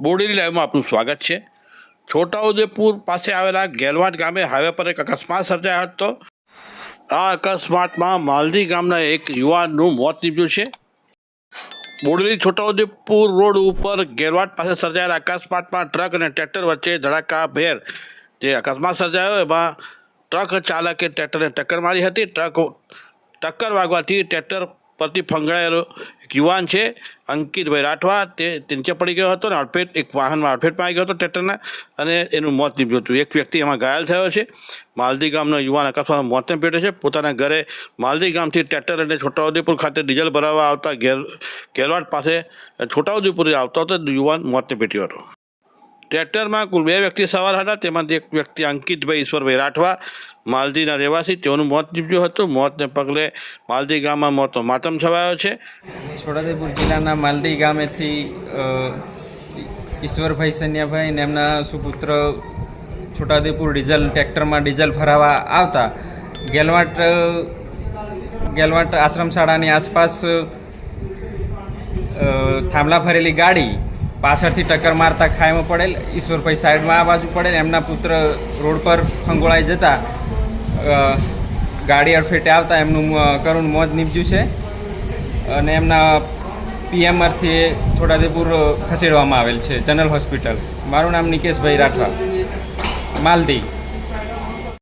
બોડેલી લાઈવમાં આપનું સ્વાગત છે। છોટાઉદેપુર પાસે આવેલા ગેલવાડ ગામે હાઈવે પર એક અકસ્માત સર્જાયો હતો। આ અકસ્માતમાં માલદી ગામના એક યુવાનનું મોત નીપજ્યું છે। બોડેલી છોટાઉદેપુર રોડ ઉપર ગેલવાડ પાસે સર્જાયેલા અકસ્માતમાં ટ્રક અને ટ્રેક્ટર વચ્ચે ધડાકાભેર જે અકસ્માત સર્જાયો એમાં ટ્રક ચાલકે ટ્રેક્ટરને ટક્કર મારી હતી। ટક્કર વાગવાથી ટ્રેક્ટર પરથી ફંગડાયેલો એક યુવાન છે અંકિતભાઈ રાઠવા તે નીચે પડી ગયો હતો અને અડફેટ એક વાહનમાં અડફેટમાં આવી ગયો હતો ટ્રેક્ટરના અને એનું મોત નીપજ્યું હતું। એક વ્યક્તિ એમાં ઘાયલ થયો છે। માલદી ગામનો યુવાન અકસ્માતમાં મોતને ભેટ્યો છે। પોતાના ઘરે માલદી ગામથી ટ્રેક્ટર અને છોટાઉદેપુર ખાતે ડીઝલ ભરાવવા આવતા ગેલવાડ પાસે છોટાઉદેપુર આવતો હતો યુવાન મોતને ભેટ્યો હતો। ટ્રેક્ટરમાં કુલ 2 વ્યક્તિ સવાર હતા, તેમાંથી એક વ્યક્તિ અંકિતભાઈ ઈશ્વરભાઈ રાઠવા માલદીના રહેવાસી તેઓનું મોત નીપજ્યું હતું। મોતને પગલે માલદી ગામમાં મોતનો માતમ છવાયો છે। છોટાઉદેપુર જિલ્લાના માલદી ગામેથી ઈશ્વરભાઈ સન્યાભાઈ ને એમના સુપુત્ર છોટાઉદેપુર ટ્રેક્ટરમાં ડીઝલ ભરાવા આવતા ગેલવાડ આશ્રમ શાળાની આસપાસ થાંભલા ભરેલી ગાડી પાછળથી ટક્કર મારતા ખાઈમાં પડેલ। ઈશ્વરભાઈ સાઈડમાં આ બાજુ પડેલ, એમના પુત્ર રોડ પર ફંગોળાઈ જતા ગાડી અડફેટે આવતા એમનું કરુણ મોત નીપજ્યું છે અને એમના પીએમઆરથી છોટાઉદેપુર ખસેડવામાં આવેલ છે જનરલ હોસ્પિટલ। મારું નામ નિકેશભાઈ રાઠવા, માલદી।